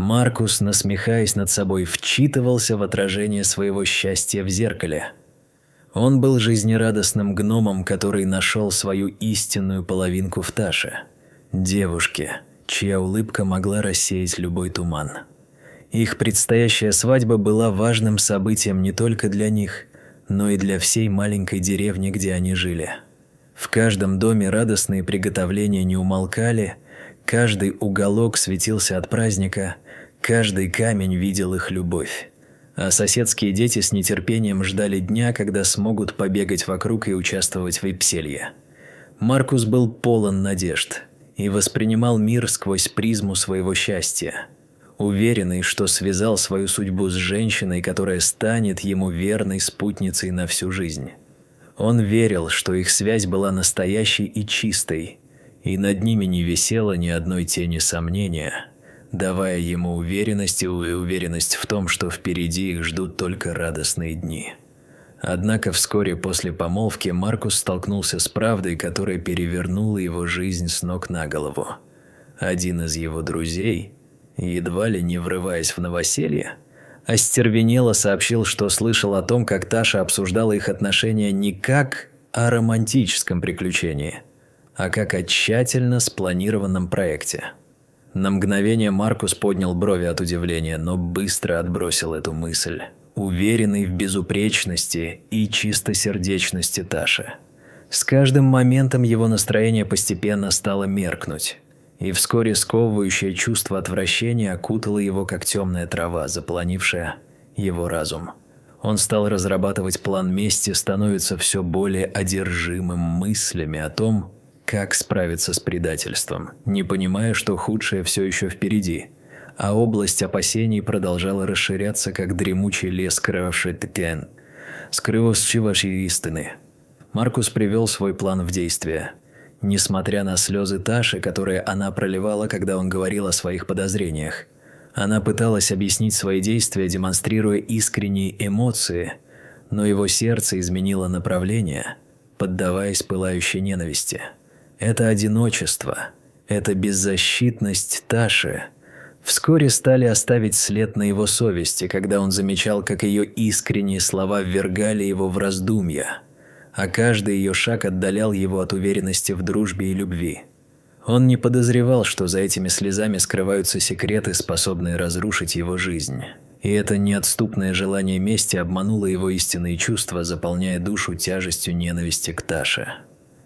Маркус, насмехаясь над собой, вчитывался в отражение своего счастья в зеркале. Он был жизнерадостным гномом, который нашел свою истинную половинку в Таше. Девушке, чья улыбка могла рассеять любой туман. Их предстоящая свадьба была важным событием не только для них, но и для всей маленькой деревни, где они жили. В каждом доме радостные приготовления не умолкали, каждый уголок светился от праздника, каждый камень видел их любовь. А соседские дети с нетерпением ждали дня, когда смогут побегать вокруг и участвовать в веселье. Маркус был полон надежд и воспринимал мир сквозь призму своего счастья, уверенный, что связал свою судьбу с женщиной, которая станет ему верной спутницей на всю жизнь. Он верил, что их связь была настоящей и чистой, и над ними не висело ни одной тени сомнения, давая ему уверенность и уверенность в том, что впереди их ждут только радостные дни. Однако вскоре после помолвки Маркус столкнулся с правдой, которая перевернула его жизнь с ног на голову. Один из его друзей, едва ли не врываясь в новоселье, остервенело сообщил, что слышал о том, как Таша обсуждала их отношения не как о романтическом приключении, а как о тщательно спланированном проекте. На мгновение Маркус поднял брови от удивления, но быстро отбросил эту мысль, уверенный в безупречности и чистосердечности Таши. С каждым моментом его настроение постепенно стало меркнуть, и вскоре сковывающее чувство отвращения окутало его, как темная трава, заполонившая его разум. Он стал разрабатывать план мести, становится все более одержимым мыслями о том, как справиться с предательством, не понимая, что худшее все еще впереди, а область опасений продолжала расширяться, как дремучий лес, скрывавший истины. Маркус привел свой план в действие. Несмотря на слезы Таши, которые она проливала, когда он говорил о своих подозрениях, она пыталась объяснить свои действия, демонстрируя искренние эмоции, но его сердце изменило направление, поддаваясь пылающей ненависти. Это одиночество, эта беззащитность Таши вскоре стали оставить след на его совести, когда он замечал, как ее искренние слова ввергали его в раздумья, а каждый ее шаг отдалял его от уверенности в дружбе и любви. Он не подозревал, что за этими слезами скрываются секреты, способные разрушить его жизнь. И это неотступное желание мести обмануло его истинные чувства, заполняя душу тяжестью ненависти к Таше.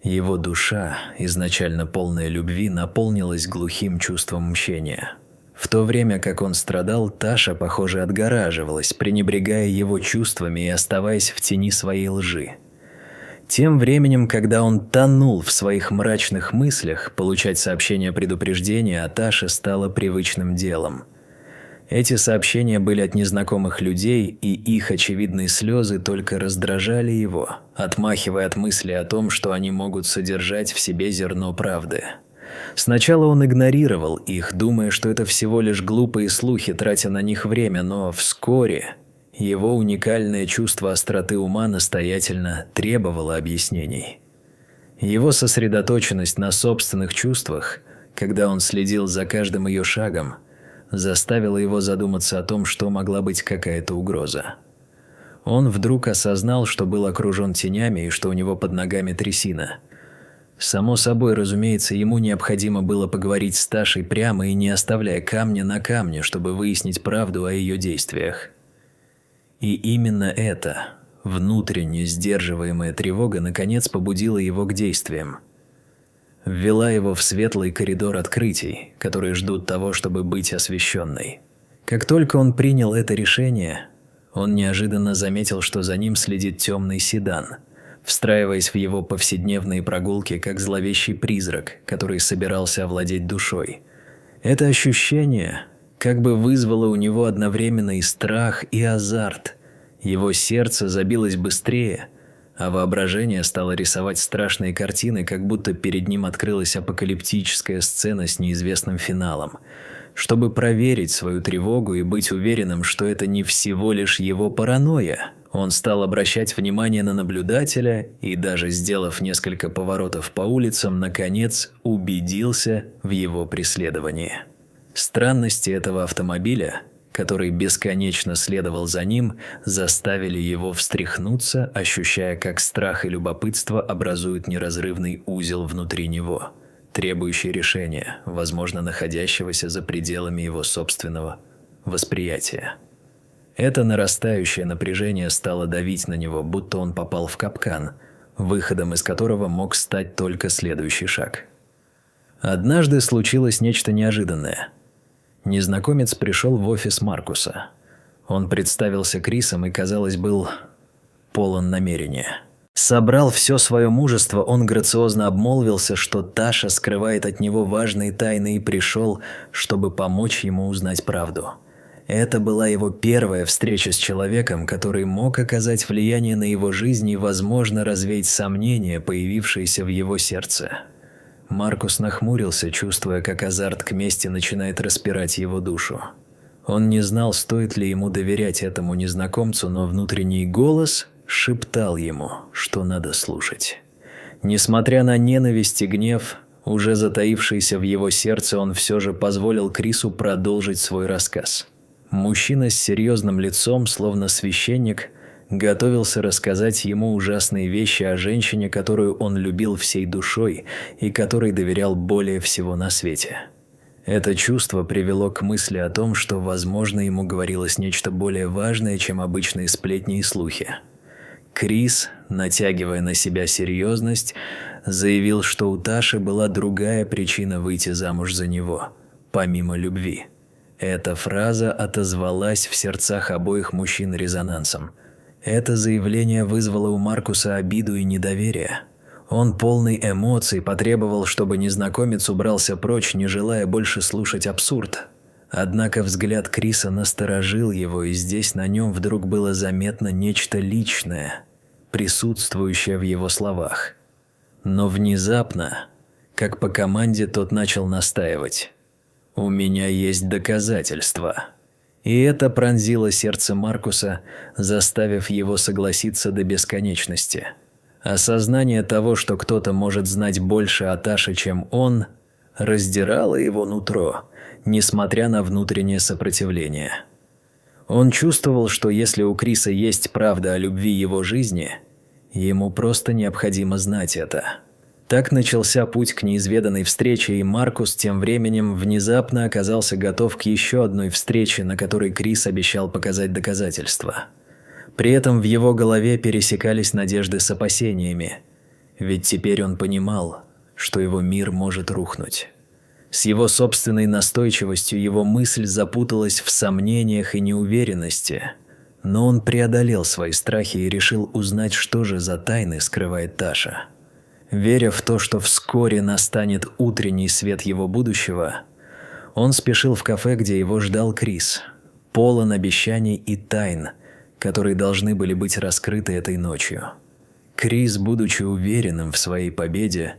Его душа, изначально полная любви, наполнилась глухим чувством мщения. В то время как он страдал, Таша, похоже, отгораживалась, пренебрегая его чувствами и оставаясь в тени своей лжи. Тем временем, когда он тонул в своих мрачных мыслях, получать сообщения предупреждения о Таше стало привычным делом. Эти сообщения были от незнакомых людей, и их очевидные слезы только раздражали его, отмахивая от мысли о том, что они могут содержать в себе зерно правды. Сначала он игнорировал их, думая, что это всего лишь глупые слухи, тратя на них время, но вскоре его уникальное чувство остроты ума настоятельно требовало объяснений. Его сосредоточенность на собственных чувствах, когда он следил за каждым ее шагом, заставило его задуматься о том, что могла быть какая-то угроза. Он вдруг осознал, что был окружен тенями и что у него под ногами трясина. Само собой, разумеется, ему необходимо было поговорить с Ташей прямо и не оставляя камня на камне, чтобы выяснить правду о ее действиях. И именно это, внутренне сдерживаемая тревога, наконец побудила его к действиям. Ввела его в светлый коридор открытий, которые ждут того, чтобы быть освещенной. Как только он принял это решение, он неожиданно заметил, что за ним следит темный седан, встраиваясь в его повседневные прогулки, как зловещий призрак, который собирался овладеть душой. Это ощущение как бы вызвало у него одновременно и страх, и азарт. Его сердце забилось быстрее, а воображение стало рисовать страшные картины, как будто перед ним открылась апокалиптическая сцена с неизвестным финалом. Чтобы проверить свою тревогу и быть уверенным, что это не всего лишь его паранойя, он стал обращать внимание на наблюдателя и, даже сделав несколько поворотов по улицам, наконец убедился в его преследовании. Странности этого автомобиля, который бесконечно следовал за ним, заставили его встряхнуться, ощущая, как страх и любопытство образуют неразрывный узел внутри него, требующий решения, возможно, находящегося за пределами его собственного восприятия. Это нарастающее напряжение стало давить на него, будто он попал в капкан, выходом из которого мог стать только следующий шаг. Однажды случилось нечто неожиданное. Незнакомец пришел в офис Маркуса. Он представился Крисом и, казалось, был полон намерения. Собрал все свое мужество, он грациозно обмолвился, что Таша скрывает от него важные тайны и пришел, чтобы помочь ему узнать правду. Это была его первая встреча с человеком, который мог оказать влияние на его жизнь и, возможно, развеять сомнения, появившиеся в его сердце. Маркус нахмурился, чувствуя, как азарт к мести начинает распирать его душу. Он не знал, стоит ли ему доверять этому незнакомцу, но внутренний голос шептал ему, что надо слушать. Несмотря на ненависть и гнев, уже затаившийся в его сердце, он все же позволил Крису продолжить свой рассказ. Мужчина с серьезным лицом, словно священник, готовился рассказать ему ужасные вещи о женщине, которую он любил всей душой и которой доверял более всего на свете. Это чувство привело к мысли о том, что, возможно, ему говорилось нечто более важное, чем обычные сплетни и слухи. Крис, натягивая на себя серьезность, заявил, что у Таши была другая причина выйти замуж за него, помимо любви. Эта фраза отозвалась в сердцах обоих мужчин резонансом. Это заявление вызвало у Маркуса обиду и недоверие. Он, полный эмоций, потребовал, чтобы незнакомец убрался прочь, не желая больше слушать абсурд. Однако взгляд Криса насторожил его, и здесь на нем вдруг было заметно нечто личное, присутствующее в его словах. Но внезапно, как по команде, тот начал настаивать. «У меня есть доказательства». И это пронзило сердце Маркуса, заставив его согласиться до бесконечности. Осознание того, что кто-то может знать больше о Таше, чем он, раздирало его нутро, несмотря на внутреннее сопротивление. Он чувствовал, что если у Криса есть правда о любви его жизни, ему просто необходимо знать это. Так начался путь к неизведанной встрече, и Маркус тем временем внезапно оказался готов к еще одной встрече, на которой Крис обещал показать доказательства. При этом в его голове пересекались надежды с опасениями, ведь теперь он понимал, что его мир может рухнуть. С его собственной настойчивостью его мысль запуталась в сомнениях и неуверенности, но он преодолел свои страхи и решил узнать, что же за тайны скрывает Таша. Веря в то, что вскоре настанет утренний свет его будущего, он спешил в кафе, где его ждал Крис, полон обещаний и тайн, которые должны были быть раскрыты этой ночью. Крис, будучи уверенным в своей победе,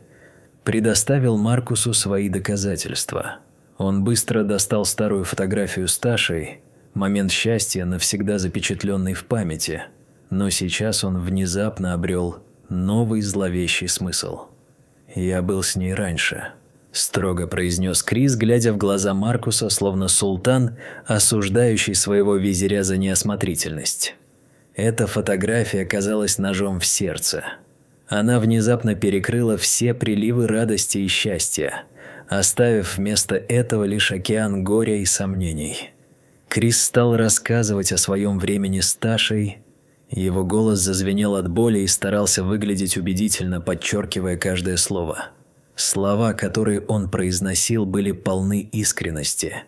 предоставил Маркусу свои доказательства. Он быстро достал старую фотографию с Ташей, момент счастья, навсегда запечатленный в памяти, но сейчас он внезапно обрел новый зловещий смысл. «Я был с ней раньше», – строго произнес Крис, глядя в глаза Маркуса, словно султан, осуждающий своего визиря за неосмотрительность. Эта фотография казалась ножом в сердце. Она внезапно перекрыла все приливы радости и счастья, оставив вместо этого лишь океан горя и сомнений. Крис стал рассказывать о своем времени с Ташей. Его голос зазвенел от боли и старался выглядеть убедительно, подчеркивая каждое слово. Слова, которые он произносил, были полны искренности,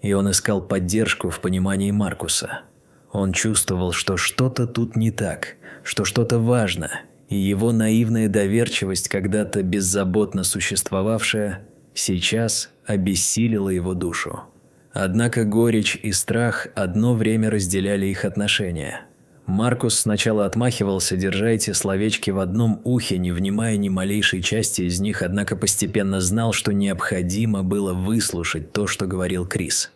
и он искал поддержку в понимании Маркуса. Он чувствовал, что что-то тут не так, что что-то важно, и его наивная доверчивость, когда-то беззаботно существовавшая, сейчас обессилила его душу. Однако горечь и страх одно время разделяли их отношения. Маркус сначала отмахивался, держа эти словечки в одном ухе, не внимая ни малейшей части из них, однако постепенно знал, что необходимо было выслушать то, что говорил Крис.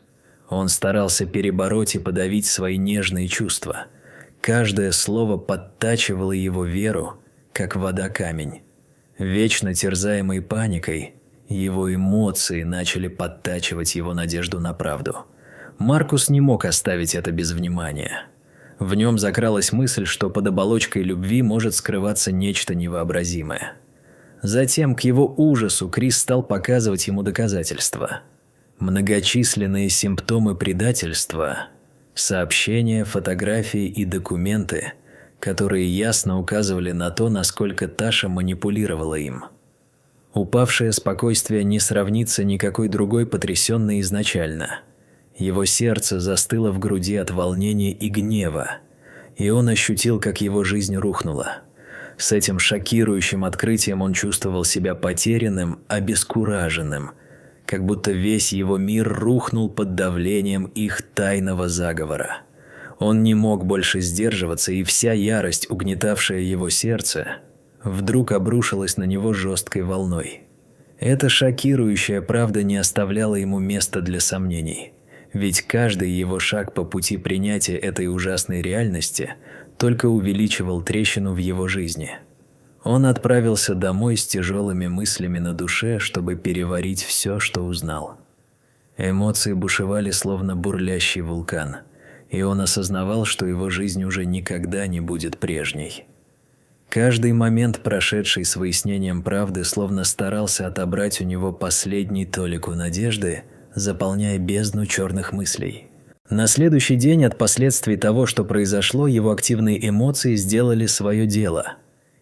Он старался перебороть и подавить свои нежные чувства. Каждое слово подтачивало его веру, как вода камень. Вечно терзаемый паникой, Его эмоции начали подтачивать его надежду на правду. Маркус не мог оставить это без внимания. В нем закралась мысль, что под оболочкой любви может скрываться нечто невообразимое. Затем, к его ужасу, Крис стал показывать ему доказательства. Многочисленные симптомы предательства, сообщения, фотографии и документы, которые ясно указывали на то, насколько Таша манипулировала им. Упавшее спокойствие не сравнится никакой другой потрясенной изначально. Его сердце застыло в груди от волнения и гнева, и он ощутил, как его жизнь рухнула. С этим шокирующим открытием он чувствовал себя потерянным, обескураженным, как будто весь его мир рухнул под давлением их тайного заговора. Он не мог больше сдерживаться, и вся ярость, угнетавшая его сердце, вдруг обрушилась на него жесткой волной. Эта шокирующая правда не оставляла ему места для сомнений, ведь каждый его шаг по пути принятия этой ужасной реальности только увеличивал трещину в его жизни. Он отправился домой с тяжелыми мыслями на душе, чтобы переварить все, что узнал. Эмоции бушевали, словно бурлящий вулкан, и он осознавал, что его жизнь уже никогда не будет прежней. Каждый момент, прошедший с выяснением правды, словно старался отобрать у него последний толику надежды, заполняя бездну черных мыслей. На следующий день от последствий того, что произошло, его активные эмоции сделали свое дело.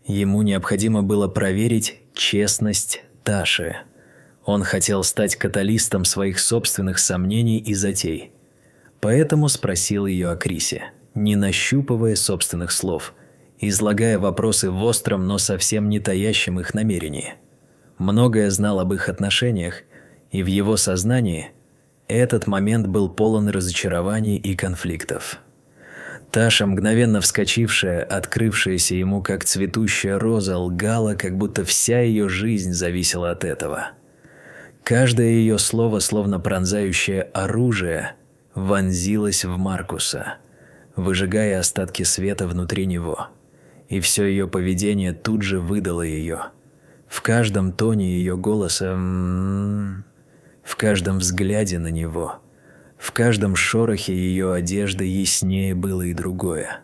Ему необходимо было проверить честность Таши. Он хотел стать каталистом своих собственных сомнений и затей. Поэтому спросил ее о Крисе, не нащупывая собственных слов, излагая вопросы в остром, но совсем не таящем их намерении. Многое знал об их отношениях, и в его сознании этот момент был полон разочарований и конфликтов. Таша, мгновенно вскочившая, открывшаяся ему как цветущая роза, лгала, как будто вся ее жизнь зависела от этого. Каждое ее слово, словно пронзающее оружие, вонзилось в Маркуса, выжигая остатки света внутри него. И все ее поведение тут же выдало ее. В каждом тоне ее голоса, в каждом взгляде на него, в каждом шорохе ее одежды яснее было и другое.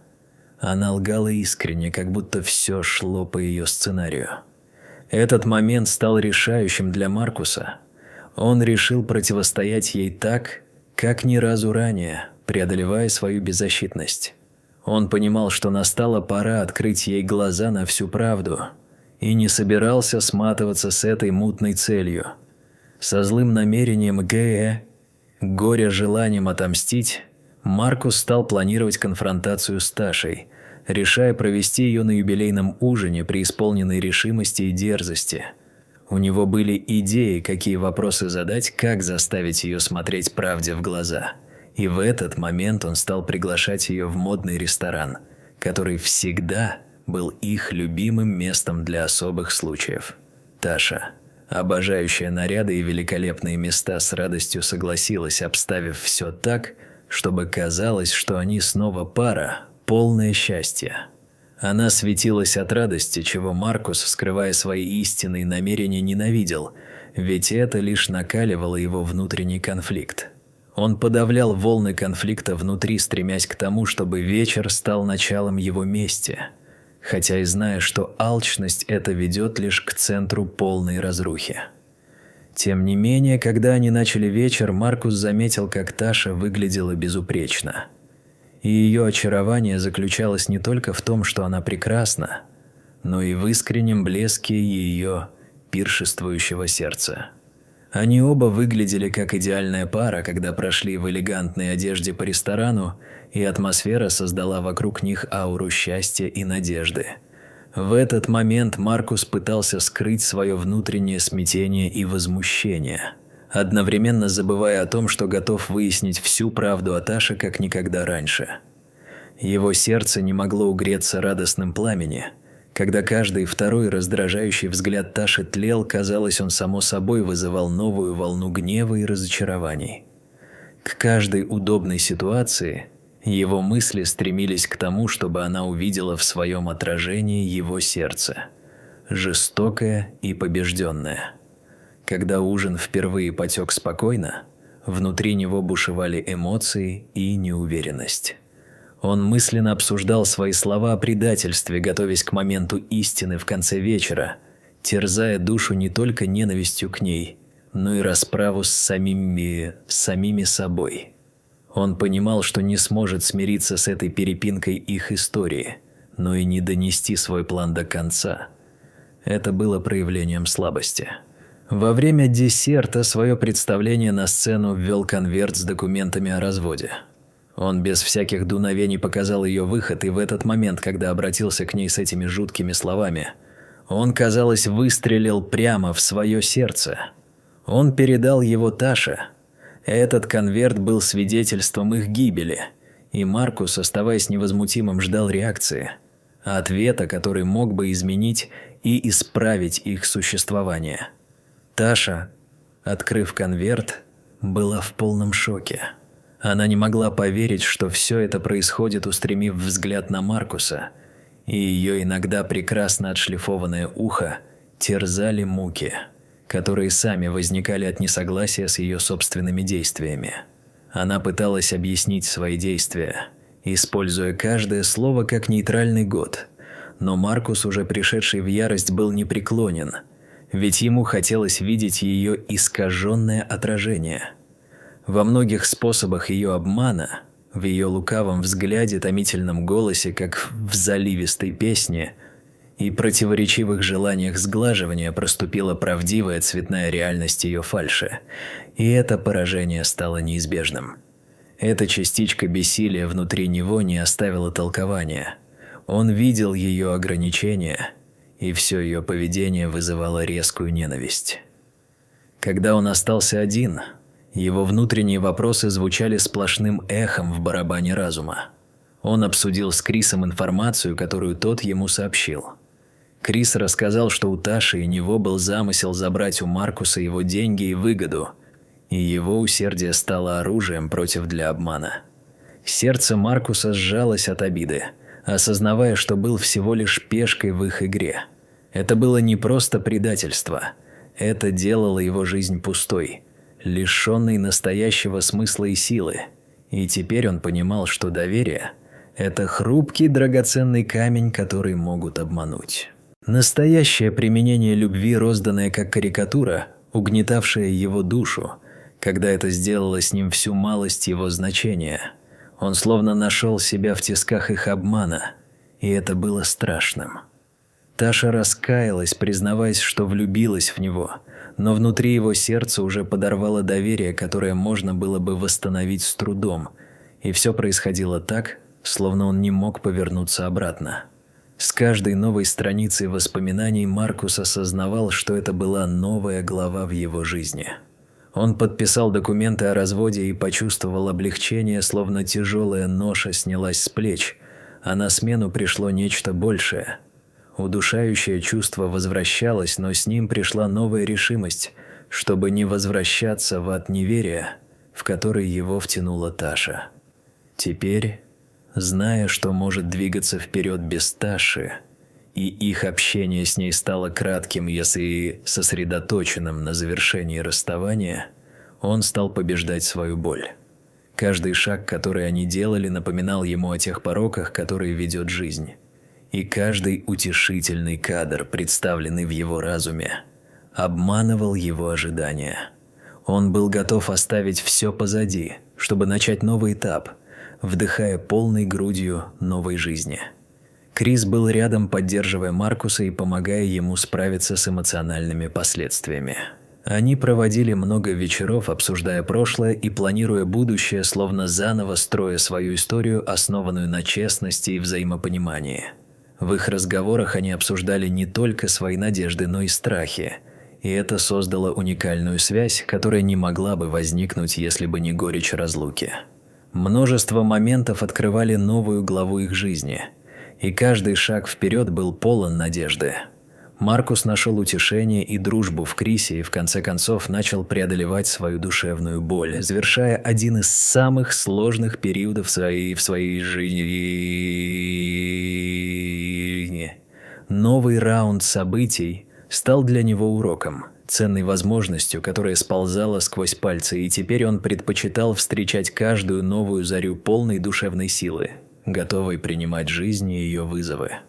Она лгала искренне, как будто все шло по ее сценарию. Этот момент стал решающим для Маркуса. Он решил противостоять ей так, как ни разу ранее, преодолевая свою беззащитность. Он понимал, что настала пора открыть ей глаза на всю правду, и не собирался сматываться с этой мутной целью. Со злым намерением горя желанием отомстить, Маркус стал планировать конфронтацию с Ташей, решая провести ее на юбилейном ужине, преисполненной решимости и дерзости. У него были идеи, какие вопросы задать, как заставить ее смотреть правде в глаза. И в этот момент он стал приглашать ее в модный ресторан, который всегда был их любимым местом для особых случаев. Таша, обожающая наряды и великолепные места, с радостью согласилась, обставив все так, чтобы казалось, что они снова пара, полное счастье. Она светилась от радости, чего Маркус, скрывая свои истинные намерения, ненавидел, ведь это лишь накаливало его внутренний конфликт. Он подавлял волны конфликта внутри, стремясь к тому, чтобы вечер стал началом его мести, хотя и зная, что алчность это ведет лишь к центру полной разрухи. Тем не менее, когда они начали вечер, Маркус заметил, как Таша выглядела безупречно. И ее очарование заключалось не только в том, что она прекрасна, но и в искреннем блеске ее пиршествующего сердца. Они оба выглядели как идеальная пара, когда прошли в элегантной одежде по ресторану, и атмосфера создала вокруг них ауру счастья и надежды. В этот момент Маркус пытался скрыть свое внутреннее смятение и возмущение, одновременно забывая о том, что готов выяснить всю правду о Таше как никогда раньше. Его сердце не могло угреться радостным пламени. Когда каждый второй раздражающий взгляд Таши тлел, казалось, он само собой вызывал новую волну гнева и разочарований. К каждой удобной ситуации его мысли стремились к тому, чтобы она увидела в своем отражении его сердце, жестокое и побежденное. Когда ужин впервые потек спокойно, внутри него бушевали эмоции и неуверенность. Он мысленно обсуждал свои слова о предательстве, готовясь к моменту истины в конце вечера, терзая душу не только ненавистью к ней, но и расправу с самими собой. Он понимал, что не сможет смириться с этой перепинкой их истории, но и не донести свой план до конца. Это было проявлением слабости. Во время десерта свое представление на сцену ввел конверт с документами о разводе. Он без всяких дуновений показал ее выход, и в этот момент, когда обратился к ней с этими жуткими словами, он, казалось, выстрелил прямо в свое сердце. Он передал его Таше. Этот конверт был свидетельством их гибели, и Маркус, оставаясь невозмутимым, ждал реакции, ответа, который мог бы изменить и исправить их существование. Таша, открыв конверт, была в полном шоке. Она не могла поверить, что все это происходит, устремив взгляд на Маркуса, и ее иногда прекрасно отшлифованное ухо терзали муки, которые сами возникали от несогласия с ее собственными действиями. Она пыталась объяснить свои действия, используя каждое слово как нейтральный год, но Маркус, уже пришедший в ярость, был непреклонен, ведь ему хотелось видеть ее искаженное отражение. Во многих способах ее обмана, в ее лукавом взгляде, томительном голосе, как в заливистой песне, и противоречивых желаниях сглаживания проступила правдивая цветная реальность ее фальши, и это поражение стало неизбежным. Эта частичка бессилия внутри него не оставила толкования. Он видел ее ограничения, и все ее поведение вызывало резкую ненависть. Когда он остался один, его внутренние вопросы звучали сплошным эхом в барабане разума. Он обсудил с Крисом информацию, которую тот ему сообщил. Крис рассказал, что у Таши и него был замысел забрать у Маркуса его деньги и выгоду, и его усердие стало оружием против для обмана. Сердце Маркуса сжалось от обиды, осознавая, что был всего лишь пешкой в их игре. Это было не просто предательство, это делало его жизнь пустой, лишенной настоящего смысла и силы, и теперь он понимал, что доверие – это хрупкий драгоценный камень, который могут обмануть. Настоящее применение любви, розданное как карикатура, угнетавшая его душу, когда это сделало с ним всю малость его значения. Он словно нашел себя в тисках их обмана, и это было страшным. Таша раскаялась, признаваясь, что влюбилась в него, но внутри его сердца уже подорвало доверие, которое можно было бы восстановить с трудом, и все происходило так, словно он не мог повернуться обратно. С каждой новой страницей воспоминаний Маркус осознавал, что это была новая глава в его жизни. Он подписал документы о разводе и почувствовал облегчение, словно тяжелая ноша снялась с плеч, а на смену пришло нечто большее. Удушающее чувство возвращалось, но с ним пришла новая решимость, чтобы не возвращаться в ад неверия, в который его втянула Таша. Теперь, зная, что может двигаться вперед без Таши, и их общение с ней стало кратким, если и сосредоточенным на завершении расставания, он стал побеждать свою боль. Каждый шаг, который они делали, напоминал ему о тех пороках, которые ведет жизнь. И каждый утешительный кадр, представленный в его разуме, обманывал его ожидания. Он был готов оставить все позади, чтобы начать новый этап, вдыхая полной грудью новой жизни. Крис был рядом, поддерживая Маркуса и помогая ему справиться с эмоциональными последствиями. Они проводили много вечеров, обсуждая прошлое и планируя будущее, словно заново строя свою историю, основанную на честности и взаимопонимании. В их разговорах они обсуждали не только свои надежды, но и страхи, и это создало уникальную связь, которая не могла бы возникнуть, если бы не горечь разлуки. Множество моментов открывали новую главу их жизни, и каждый шаг вперед был полон надежды. Маркус нашел утешение и дружбу в Крисе и в конце концов начал преодолевать свою душевную боль, завершая один из самых сложных периодов в своей жизни. Новый раунд событий стал для него уроком. ценной возможностью, которая сползала сквозь пальцы, и теперь он предпочитал встречать каждую новую зарю полной душевной силы, готовой принимать жизнь и ее вызовы.